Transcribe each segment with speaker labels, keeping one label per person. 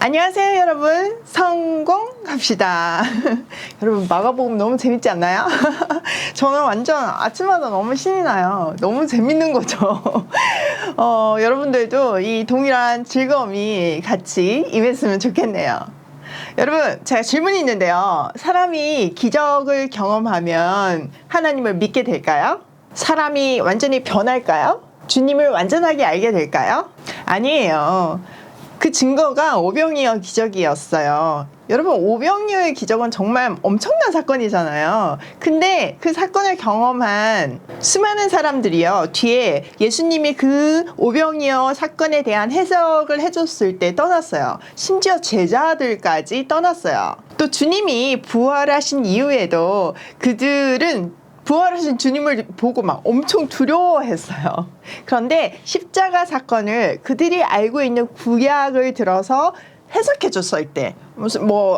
Speaker 1: 안녕하세요 여러분, 성공합시다. 여러분, 마가복음 너무 재밌지 않나요? 저는 완전 아침마다 너무 신이 나요. 너무 재밌는 거죠. 여러분들도 이 동일한 즐거움이 같이 임했으면 좋겠네요. 여러분, 제가 질문이 있는데요. 사람이 기적을 경험하면 하나님을 믿게 될까요? 사람이 완전히 변할까요? 주님을 완전하게 알게 될까요? 아니에요. 그 증거가 오병이어 기적이었어요. 여러분, 오병이어의 기적은 정말 엄청난 사건이잖아요. 근데 그 사건을 경험한 수많은 사람들이요, 뒤에 예수님이 그 오병이어 사건에 대한 해석을 해줬을 때 떠났어요. 심지어 제자들까지 떠났어요. 또 주님이 부활하신 이후에도 그들은 부활하신 주님을 보고 막 엄청 두려워했어요. 그런데 십자가 사건을 그들이 알고 있는 구약을 들어서 해석해 줬을 때,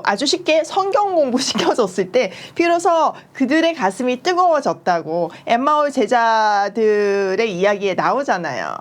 Speaker 1: 아주 쉽게 성경 공부 시켜줬을 때 비로소 그들의 가슴이 뜨거워졌다고 엠마오 제자들의 이야기에 나오잖아요.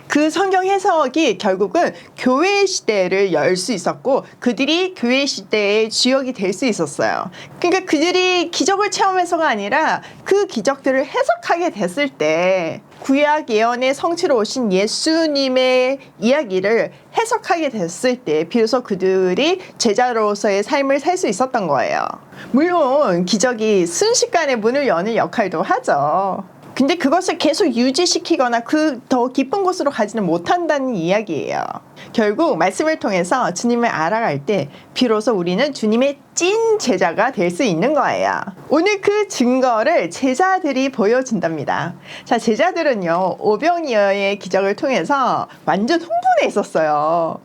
Speaker 1: 그 성경 해석이 결국은 교회 시대를 열 수 있었고, 그들이 교회 시대의 주역이 될 수 있었어요. 그러니까 그들이 기적을 체험해서가 아니라 그 기적들을 해석하게 됐을 때, 구약 예언의 성취로 오신 예수님의 이야기를 해석하게 됐을 때 비로소 그들이 제자로서의 삶을 살 수 있었던 거예요. 물론 기적이 순식간에 문을 여는 역할도 하죠. 근데 그것을 계속 유지시키거나 그 더 깊은 곳으로 가지는 못한다는 이야기예요. 결국 말씀을 통해서 주님을 알아갈 때 비로소 우리는 주님의 찐 제자가 될 수 있는 거예요. 오늘 그 증거를 제자들이 보여준답니다. 자, 제자들은요, 오병이어의 기적을 통해서 완전 흥분해 있었어요.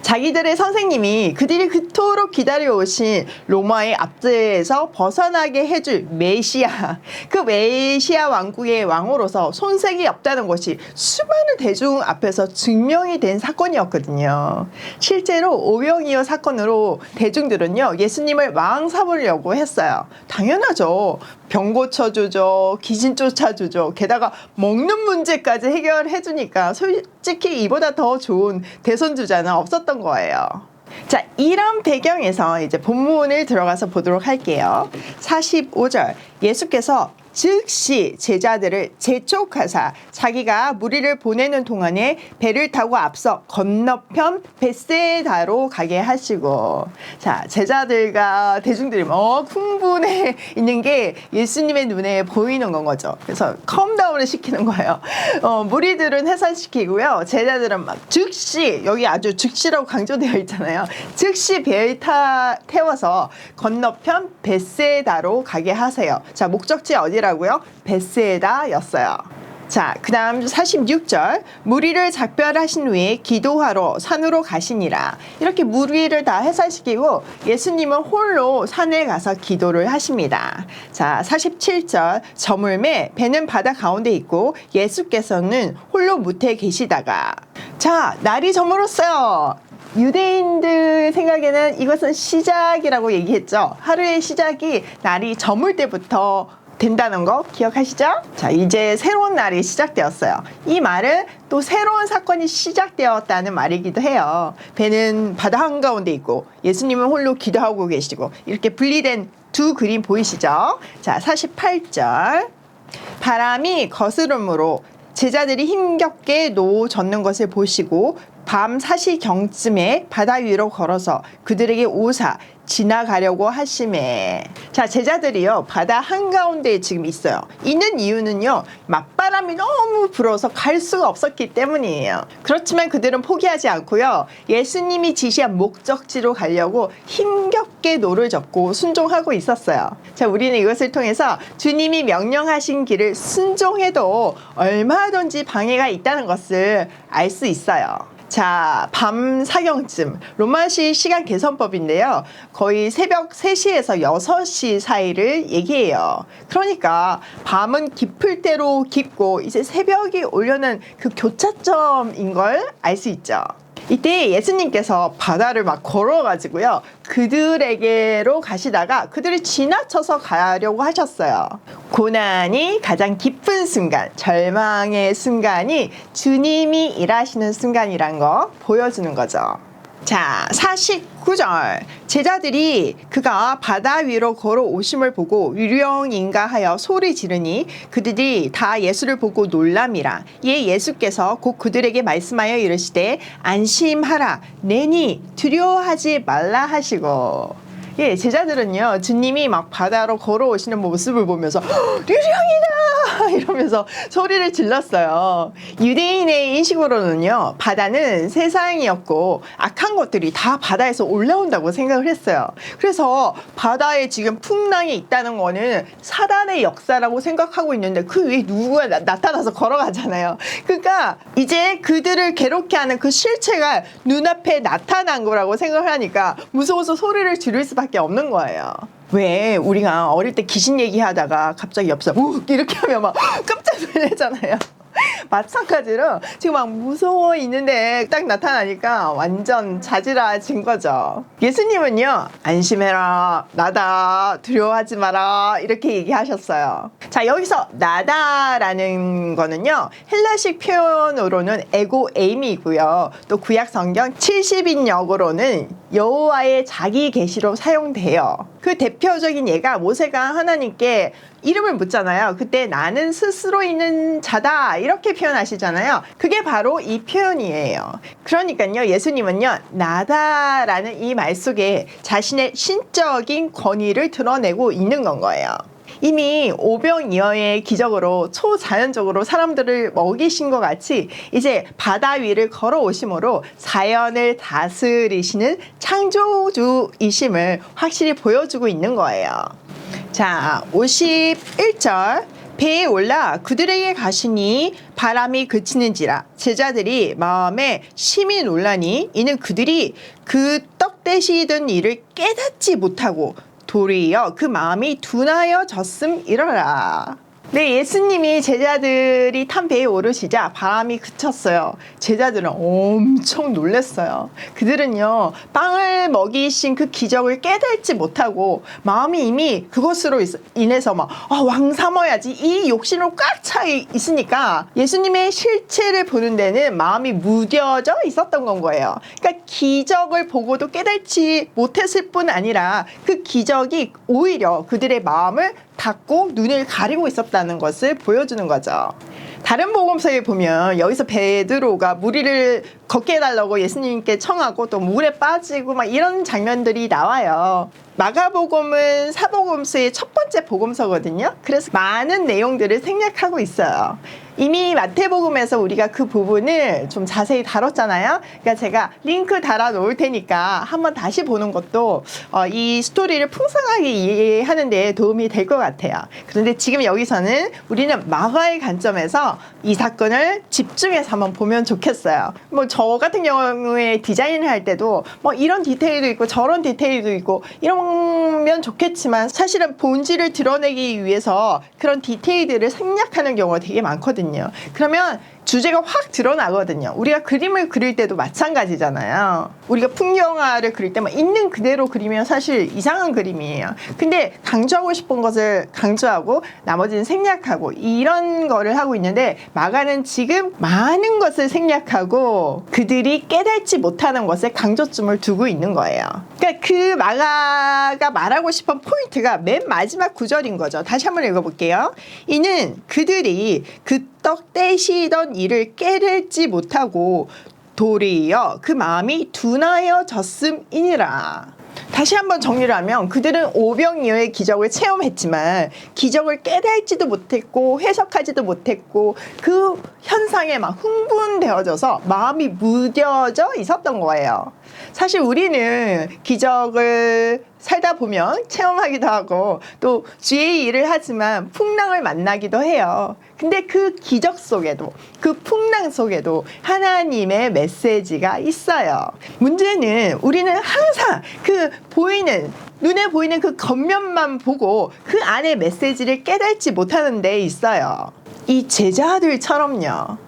Speaker 1: 자기들의 선생님이 그들이 그토록 기다려오신 로마의 압제에서 벗어나게 해줄 메시아, 그 메시아 왕국의 왕으로서 손색이 없다는 것이 수많은 대중 앞에서 증명이 된 사건이었거든요. 실제로 오병이어 사건으로 대중들은요, 예수님을 왕 삼으려고 했어요. 당연하죠. 병 고쳐주죠, 귀신 쫓아주죠, 게다가 먹는 문제까지 해결해주니까 솔직히 이보다 더 좋은 대선주자는 없었던 거예요. 자, 이런 배경에서 이제 본문을 들어가서 보도록 할게요. 45절, 예수께서 즉시 제자들을 재촉하사 자기가 무리를 보내는 동안에 배를 타고 앞서 건너편 벳세다로 가게 하시고, 자, 제자들과 대중들이 흥분해 있는 게 예수님의 눈에 보이는 건 거죠. 그래서 컴다운을 시키는 거예요. 무리들은 해산시키고요, 제자들은 막 즉시, 여기 아주 즉시라고 강조되어 있잖아요. 즉시 배를 태워서 건너편 벳세다로 가게 하세요. 자, 목적지 어디라고요? 벳세다였어요. 자, 그 다음 46절, 무리를 작별하신 후에 기도하러 산으로 가시니라. 이렇게 무리를 다 해산시키고 예수님은 홀로 산에 가서 기도를 하십니다. 자, 47절, 저물매 배는 바다 가운데 있고 예수께서는 홀로 무태에 계시다가, 자, 날이 저물었어요. 유대인들 생각에는 이것은 시작이라고 얘기했죠. 하루의 시작이 날이 저물 때부터 된다는 거 기억하시죠? 자, 이제 새로운 날이 시작되었어요. 이 말은 또 새로운 사건이 시작되었다는 말이기도 해요. 배는 바다 한가운데 있고 예수님은 홀로 기도하고 계시고, 이렇게 분리된 두 그림 보이시죠? 자, 48절, 바람이 거스름으로 제자들이 힘겹게 노 젓는 것을 보시고 밤 4시경쯤에 바다 위로 걸어서 그들에게 오사 지나가려고 하심에, 자, 제자들이요, 바다 한가운데에 지금 있어요. 있는 이유는요, 맞바람이 너무 불어서 갈 수가 없었기 때문이에요. 그렇지만 그들은 포기하지 않고요, 예수님이 지시한 목적지로 가려고 힘겹게 노를 젓고 순종하고 있었어요. 자, 우리는 이것을 통해서 주님이 명령하신 길을 순종해도 얼마든지 방해가 있다는 것을 알 수 있어요. 자, 밤 4경쯤, 로마식 시간 개선법인데요, 거의 새벽 3시에서 6시 사이를 얘기해요. 그러니까 밤은 깊을 대로 깊고 이제 새벽이 오려는 그 교차점인 걸 알 수 있죠. 이때 예수님께서 바다를 막 걸어가지고요, 그들에게로 가시다가 그들이 지나쳐서 가려고 하셨어요. 고난이 가장 깊은 순간, 절망의 순간이 주님이 일하시는 순간이란 거 보여주는 거죠. 자, 49절. 제자들이 그가 바다 위로 걸어오심을 보고 유령인가 하여 소리 지르니 그들이 다 예수를 보고 놀람이라. 이에 예수께서 곧 그들에게 말씀하여 이르시되 안심하라 내니 두려워하지 말라 하시고. 예, 제자들은요 주님이 막 바다로 걸어오시는 모습을 보면서 유령이다 이러면서 소리를 질렀어요. 유대인의 인식으로는요 바다는 세상이었고 악한 것들이 다 바다에서 올라온다고 생각을 했어요. 그래서 바다에 지금 풍랑이 있다는 거는 사단의 역사라고 생각하고 있는데 그 위에 누구가 나타나서 걸어가잖아요. 그러니까 이제 그들을 괴롭게 하는 그 실체가 눈앞에 나타난 거라고 생각을 하니까 무서워서 소리를 지를 수밖에 없는 거예요. 왜 우리가 어릴 때 귀신 얘기하다가 갑자기 옆에서 욱 이렇게 하면 막 깜짝 놀라잖아요. 마찬가지로 지금 막 무서워 있는데 딱 나타나니까 완전 자지러진 거죠. 예수님은요 안심해라 나다 두려워하지 마라 이렇게 얘기하셨어요. 자, 여기서 나다라는 거는요 헬라식 표현으로는 에고 에임이고요, 또 구약 성경 70인 역으로는 여호와의 자기 계시로 사용돼요. 그 대표적인 예가 모세가 하나님께 이름을 묻잖아요. 그때 나는 스스로 있는 자다 이렇게 표현하시잖아요. 그게 바로 이 표현이에요. 그러니까요 예수님은요 나다라는 이 말 속에 자신의 신적인 권위를 드러내고 있는 건 거예요. 이미 오병이어의 기적으로 초자연적으로 사람들을 먹이신 것 같이 이제 바다 위를 걸어오심으로 자연을 다스리시는 창조주이심을 확실히 보여주고 있는 거예요. 자, 51절. 배에 올라 그들에게 가시니 바람이 그치는지라 제자들이 마음에 심히 놀라니 이는 그들이 그 떡 떼시던 일을 깨닫지 못하고 도리어 그 마음이 둔하여 졌음이러라. 네, 예수님이 제자들이 탄 배에 오르시자 바람이 그쳤어요. 제자들은 엄청 놀랐어요. 그들은요 빵을 먹이신 그 기적을 깨닫지 못하고 마음이 이미 그것으로 인해서 막 왕 삼아야지 이 욕심으로 꽉 차 있으니까 예수님의 실체를 보는 데는 마음이 무뎌져 있었던 건 거예요. 그러니까 기적을 보고도 깨닫지 못했을 뿐 아니라 그 기적이 오히려 그들의 마음을 닫고 눈을 가리고 있었다는 것을 보여주는 거죠. 다른 복음서에 보면 여기서 베드로가 무리를 걷게 해달라고 예수님께 청하고 또 물에 빠지고 막 이런 장면들이 나와요. 마가복음은 사복음서의 첫 번째 복음서거든요. 그래서 많은 내용들을 생략하고 있어요. 이미 마태복음에서 우리가 그 부분을 좀 자세히 다뤘잖아요. 그러니까 제가 링크 달아 놓을 테니까 한번 다시 보는 것도 이 스토리를 풍성하게 이해하는 데 도움이 될 것 같아요. 그런데 지금 여기서는 우리는 마가의 관점에서 이 사건을 집중해서 한번 보면 좋겠어요. 뭐 저 같은 경우에 디자인을 할 때도 뭐 이런 디테일도 있고 저런 디테일도 있고 이러면 좋겠지만 사실은 본질을 드러내기 위해서 그런 디테일들을 생략하는 경우가 되게 많거든요. 그러면 주제가 확 드러나거든요. 우리가 그림을 그릴 때도 마찬가지잖아요. 우리가 풍경화를 그릴 때만 있는 그대로 그리면 사실 이상한 그림이에요. 근데 강조하고 싶은 것을 강조하고 나머지는 생략하고 이런 거를 하고 있는데 마가는 지금 많은 것을 생략하고 그들이 깨닫지 못하는 것에 강조점을 두고 있는 거예요. 그러니까 그 마가가 말하고 싶은 포인트가 맨 마지막 구절인 거죠. 다시 한번 읽어볼게요. 이는 그들이 그 떡 떼시던 일을 깨닫지 못하고 도리어 그 마음이 둔하여 졌음이니라. 다시 한번 정리를 하면 그들은 오병이어의 기적을 체험했지만 기적을 깨닫지도 못했고 해석하지도 못했고 그 현상에 막 흥분되어져서 마음이 무뎌져 있었던 거예요. 사실 우리는 기적을 살다 보면 체험하기도 하고 또 주의 일을 하지만 풍랑을 만나기도 해요. 근데 그 기적 속에도 그 풍랑 속에도 하나님의 메시지가 있어요. 문제는 우리는 항상 그 눈에 보이는 그 겉면만 보고 그 안에 메시지를 깨닫지 못하는 데 있어요. 이 제자들처럼요.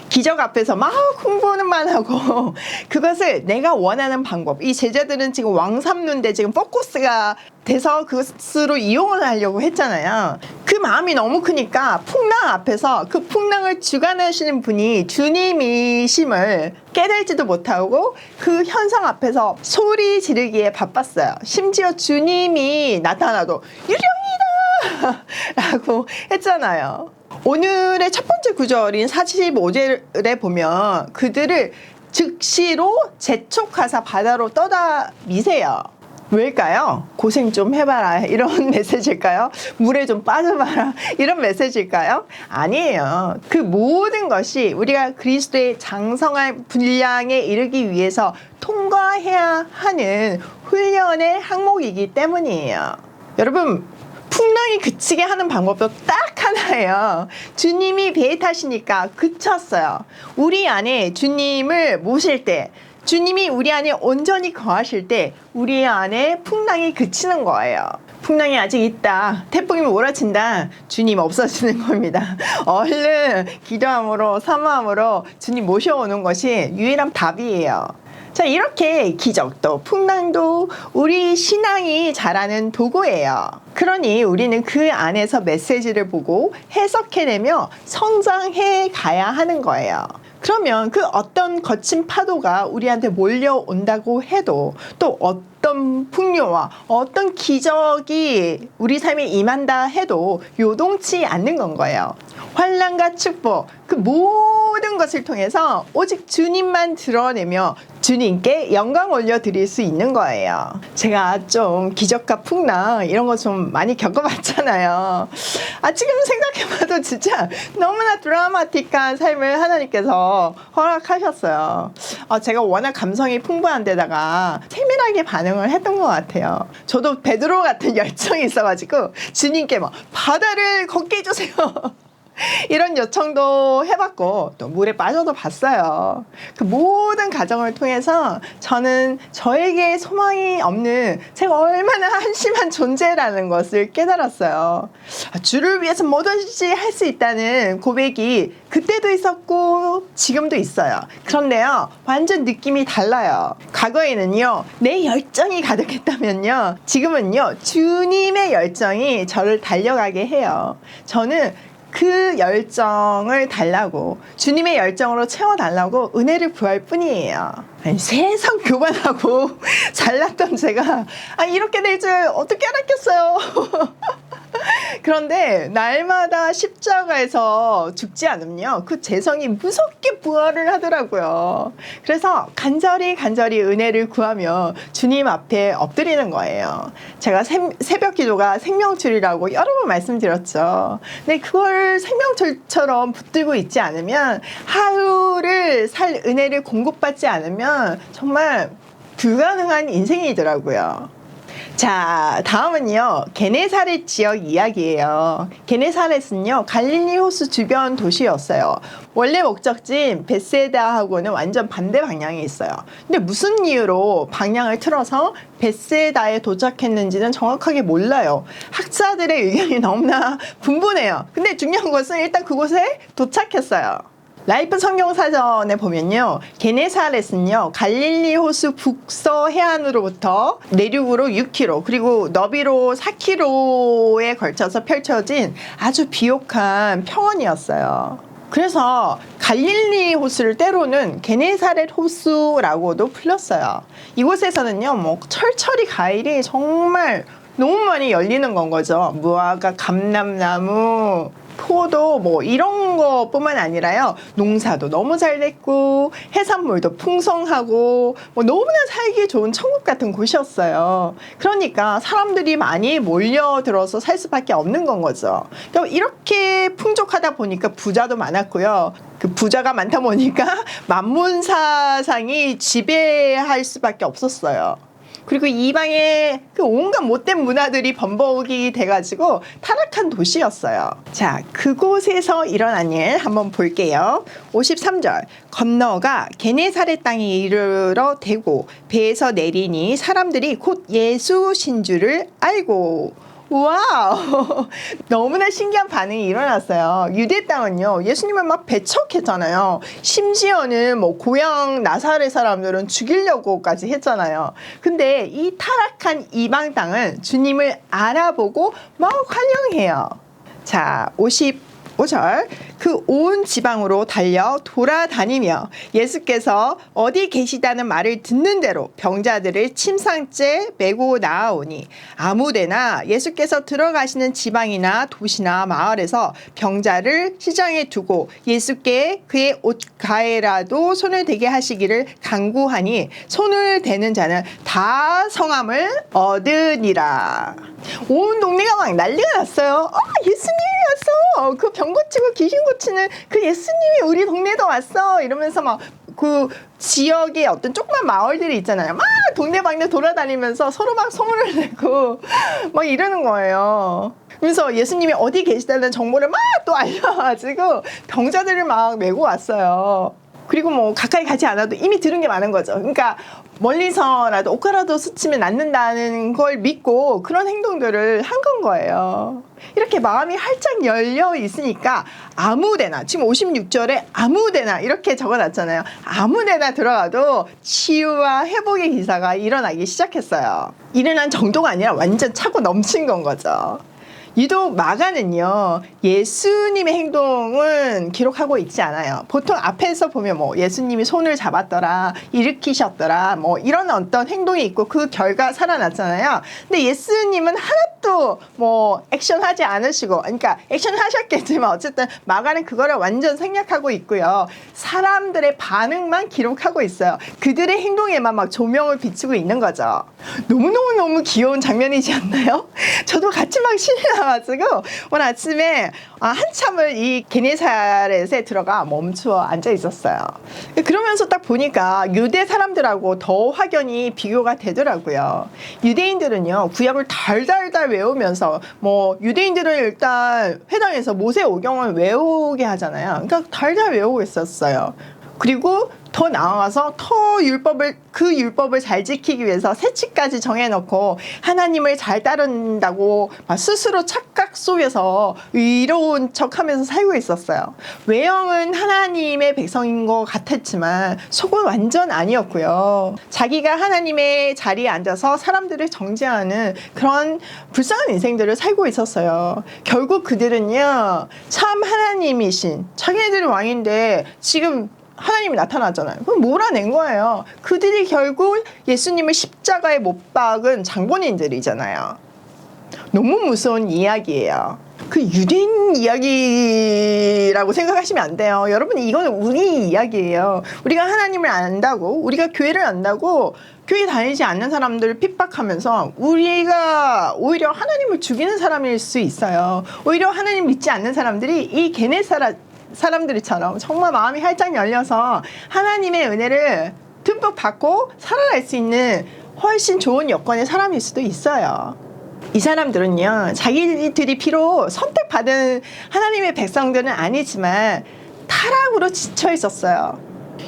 Speaker 1: 기적 앞에서 막 홍보는만 하고 그것을 내가 원하는 방법, 이 제자들은 지금 왕 삼는데 지금 포커스가 돼서 그것으로 이용을 하려고 했잖아요. 그 마음이 너무 크니까 풍랑 앞에서 그 풍랑을 주관하시는 분이 주님이심을 깨달지도 못하고 그 현상 앞에서 소리 지르기에 바빴어요. 심지어 주님이 나타나도 유령이다 라고 했잖아요. 오늘의 첫 번째 구절인 45절에 보면 그들을 즉시로 재촉하사 바다로 떠다 미세요. 왜일까요? 고생 좀 해봐라 이런 메시지일까요? 물에 좀 빠져봐라 이런 메시지일까요? 아니에요. 그 모든 것이 우리가 그리스도의 장성한 분량에 이르기 위해서 통과해야 하는 훈련의 항목이기 때문이에요. 여러분, 풍랑이 그치게 하는 방법도 딱 하나예요. 주님이 배에 타시니까 그쳤어요. 우리 안에 주님을 모실 때, 주님이 우리 안에 온전히 거하실 때 우리 안에 풍랑이 그치는 거예요. 풍랑이 아직 있다, 태풍이 몰아친다, 주님 없어지는 겁니다. 얼른 기도함으로 사모함으로 주님 모셔오는 것이 유일한 답이에요. 자, 이렇게 기적도 풍랑도 우리 신앙이 자라는 도구예요. 그러니 우리는 그 안에서 메시지를 보고 해석해내며 성장해 가야 하는 거예요. 그러면 그 어떤 거친 파도가 우리한테 몰려온다고 해도 또 어떤 풍요와 어떤 기적이 우리 삶에 임한다 해도 요동치 않는 건 거예요. 환난과 축복, 그 모든 것을 통해서 오직 주님만 드러내며 주님께 영광 올려드릴 수 있는 거예요. 제가 좀 기적과 풍랑 이런 거 좀 많이 겪어봤잖아요. 지금 생각해봐도 진짜 너무나 드라마틱한 삶을 하나님께서 허락하셨어요. 제가 워낙 감성이 풍부한 데다가 세밀하게 반응을 했던 것 같아요. 저도 베드로 같은 열정이 있어가지고 주님께 막 바다를 걷게 해주세요 이런 요청도 해봤고 또 물에 빠져도 봤어요. 그 모든 과정을 통해서 저는 저에게 소망이 없는 제가 얼마나 한심한 존재라는 것을 깨달았어요. 주를 위해서 뭐든지 할 수 있다는 고백이 그때도 있었고 지금도 있어요. 그런데요, 완전 느낌이 달라요. 과거에는요, 내 열정이 가득했다면요, 지금은요, 주님의 열정이 저를 달려가게 해요. 저는 그 열정을 달라고, 주님의 열정으로 채워달라고 은혜를 구할 뿐이에요. 아니, 세상 교만하고 잘났던 제가 이렇게 될 줄 어떻게 알았겠어요. 그런데 날마다 십자가에서 죽지 않으면요, 그 재성이 무섭게 부활을 하더라고요. 그래서 간절히 은혜를 구하며 주님 앞에 엎드리는 거예요. 제가 새벽 기도가 생명줄이라고 여러 번 말씀드렸죠. 근데 그걸 생명줄처럼 붙들고 있지 않으면, 하루를 살 은혜를 공급받지 않으면 정말 불가능한 인생이더라고요. 자, 다음은요, 게네사렛 지역 이야기예요. 게네사렛은요, 갈릴리 호수 주변 도시였어요. 원래 목적지인 벳세다하고는 완전 반대 방향에 있어요. 근데 무슨 이유로 방향을 틀어서 벳세다에 도착했는지는 정확하게 몰라요. 학자들의 의견이 너무나 분분해요. 근데 중요한 것은 일단 그곳에 도착했어요. 라이프 성경사전에 보면요, 게네사렛은요, 갈릴리 호수 북서 해안으로부터 내륙으로 6km 그리고 너비로 4km에 걸쳐서 펼쳐진 아주 비옥한 평원이었어요. 그래서 갈릴리 호수를 때로는 게네사렛 호수라고도 불렀어요. 이곳에서는요, 철철이 과일이 정말 너무 많이 열리는 건 거죠. 무화과, 감람나무, 포도 이런 것뿐만 아니라요, 농사도 너무 잘 됐고 해산물도 풍성하고 너무나 살기 좋은 천국 같은 곳이었어요. 그러니까 사람들이 많이 몰려들어서 살 수밖에 없는 건 거죠. 이렇게 풍족하다 보니까 부자도 많았고요. 그 부자가 많다 보니까 만문사상이 지배할 수밖에 없었어요. 그리고 이방의 그 온갖 못된 문화들이 범벅이 돼가지고 타락한 도시였어요. 자, 그곳에서 일어난 일 한번 볼게요. 53절, 건너가 게네사렛 땅에 이르러 대고 배에서 내리니 사람들이 곧 예수신 줄을 알고. 와우! 너무나 신기한 반응이 일어났어요. 유대 땅은요, 예수님을 막 배척했잖아요. 심지어는 뭐 고향 나사렛 사람들은 죽이려고까지 했잖아요. 근데 이 타락한 이방 땅은 주님을 알아보고 막 환영해요. 자, 55절. 그 온 지방으로 달려 돌아다니며 예수께서 어디 계시다는 말을 듣는 대로 병자들을 침상째 메고 나아오니 아무데나 예수께서 들어가시는 지방이나 도시나 마을에서 병자를 시장에 두고 예수께 그의 옷가에라도 손을 대게 하시기를 간구하니 손을 대는 자는 다 성함을 얻으니라. 온 동네가 막 난리가 났어요. 예수님이 왔어. 그 병 고치고 귀신 고치는 그 예수님이 우리 동네도 왔어. 이러면서 막 그 지역의 어떤 조그만 마을들이 있잖아요. 막 동네방네 돌아다니면서 서로 막 소문을 내고 막 이러는 거예요. 그래서 예수님이 어디 계시다는 정보를 막 또 알려가지고 병자들을 막 메고 왔어요. 그리고 뭐 가까이 가지 않아도 이미 들은 게 많은 거죠. 그러니까 멀리서라도 옷가라도 스치면 낫는다는 걸 믿고 그런 행동들을 한 건 거예요. 이렇게 마음이 활짝 열려 있으니까 아무데나, 지금 56절에 아무데나 이렇게 적어놨잖아요. 아무데나 들어가도 치유와 회복의 기사가 일어나기 시작했어요. 일어난 정도가 아니라 완전 차고 넘친 건 거죠. 유독 마가는요, 예수님의 행동은 기록하고 있지 않아요. 보통 앞에서 보면 뭐 예수님이 손을 잡았더라, 일으키셨더라, 뭐 이런 어떤 행동이 있고 그 결과 살아났잖아요. 근데 예수님은 하나도 뭐 액션하지 않으시고, 그러니까 액션 하셨겠지만 어쨌든 마가는 그거를 완전 생략하고 있고요. 사람들의 반응만 기록하고 있어요. 그들의 행동에만 막 조명을 비추고 있는 거죠. 너무너무 귀여운 장면이지 않나요? 저도 같이 막 신이 가지고 오늘 아침에 한참을 이 게네사렛에 들어가 멈추어 앉아 있었어요. 그러면서 딱 보니까 유대 사람들하고 더 확연히 비교가 되더라고요. 유대인들은요, 구약을 달달달 외우면서 뭐 유대인들은 일단 회당에서 모세오경을 외우게 하잖아요. 그러니까 달달 외우고 있었어요. 그리고 더 나아가서 그 율법을 잘 지키기 위해서 세칙까지 정해놓고 하나님을 잘 따른다고 스스로 착각 속에서 의로운 척하면서 살고 있었어요. 외형은 하나님의 백성인 것 같았지만 속은 완전 아니었고요. 자기가 하나님의 자리에 앉아서 사람들을 정죄하는 그런 불쌍한 인생들을 살고 있었어요. 결국 그들은요, 참 하나님이신 자기네들이 왕인데 지금 하나님이 나타났잖아요. 그럼 몰아낸 거예요. 그들이 결국 예수님을 십자가에 못 박은 장본인들이잖아요. 너무 무서운 이야기예요. 그 유대인 이야기라고 생각하시면 안 돼요. 여러분, 이거는 우리 이야기예요. 우리가 하나님을 안다고, 우리가 교회를 안다고 교회 다니지 않는 사람들을 핍박하면서 우리가 오히려 하나님을 죽이는 사람일 수 있어요. 오히려 하나님 믿지 않는 사람들이 이 사람들처럼 정말 마음이 활짝 열려서 하나님의 은혜를 듬뿍 받고 살아갈 수 있는 훨씬 좋은 여건의 사람일 수도 있어요. 이 사람들은요, 자기들이 비록 선택받은 하나님의 백성들은 아니지만 타락으로 지쳐 있었어요.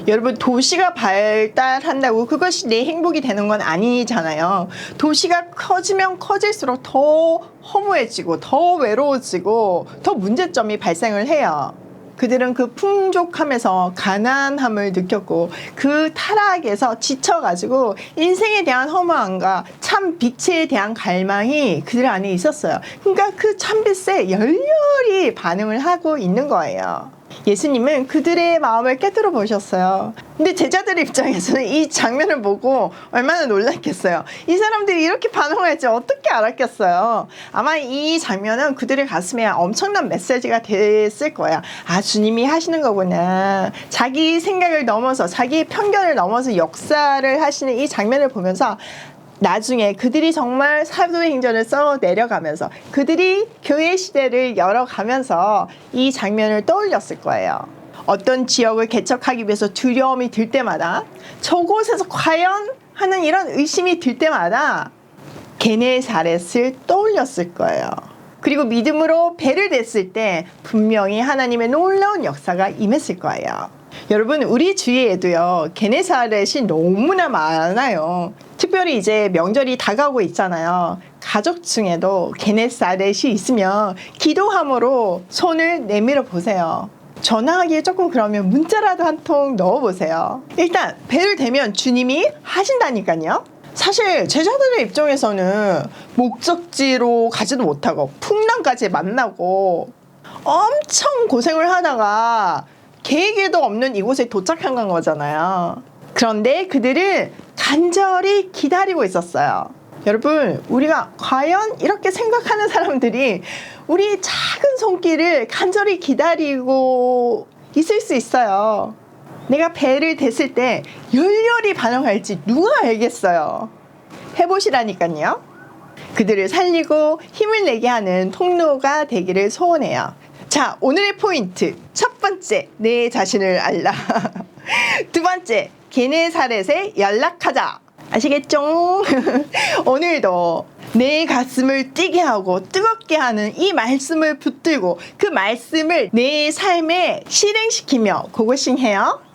Speaker 1: 여러분, 도시가 발달한다고 그것이 내 행복이 되는 건 아니잖아요. 도시가 커지면 커질수록 더 허무해지고 더 외로워지고 더 문제점이 발생을 해요. 그들은 그 풍족함에서 가난함을 느꼈고 그 타락에서 지쳐가지고 인생에 대한 허무함과 참 빛에 대한 갈망이 그들 안에 있었어요. 그러니까 그 참빛에 열렬히 반응을 하고 있는 거예요. 예수님은 그들의 마음을 깨뜨려 보셨어요. 근데 제자들 입장에서는 이 장면을 보고 얼마나 놀랐겠어요. 이 사람들이 이렇게 반응할지 어떻게 알았겠어요. 아마 이 장면은 그들의 가슴에 엄청난 메시지가 됐을 거예요. 아, 주님이 하시는 거구나. 자기 생각을 넘어서, 자기 편견을 넘어서 역사를 하시는 이 장면을 보면서 나중에 그들이 정말 사도행전을 써 내려가면서 그들이 교회 시대를 열어가면서 이 장면을 떠올렸을 거예요. 어떤 지역을 개척하기 위해서 두려움이 들 때마다, 저곳에서 과연 하는 이런 의심이 들 때마다 게네사렛을 떠올렸을 거예요. 그리고 믿음으로 배를 댔을 때 분명히 하나님의 놀라운 역사가 임했을 거예요. 여러분, 우리 주위에도요, 게네사렛이 너무나 많아요. 특별히 이제 명절이 다가오고 있잖아요. 가족 중에도 게네사렛이 있으면 기도함으로 손을 내밀어 보세요. 전화하기에 조금 그러면 문자라도 한 통 넣어보세요. 일단 배를 대면 주님이 하신다니까요. 사실 제자들의 입장에서는 목적지로 가지도 못하고 풍랑까지 만나고 엄청 고생을 하다가 계획에도 없는 이곳에 도착한 건 거잖아요. 그런데 그들은 간절히 기다리고 있었어요. 여러분, 우리가 과연 이렇게 생각하는 사람들이 우리 작은 손길을 간절히 기다리고 있을 수 있어요. 내가 배를 댔을 때 열렬히 반응할지 누가 알겠어요. 해보시라니까요. 그들을 살리고 힘을 내게 하는 통로가 되기를 소원해요. 자, 오늘의 포인트. 첫 번째, 내 자신을 알라. 두 번째, 게네사렛에 연락하자. 아시겠죠? 오늘도 내 가슴을 뛰게 하고 뜨겁게 하는 이 말씀을 붙들고 그 말씀을 내 삶에 실행시키며 고고싱해요.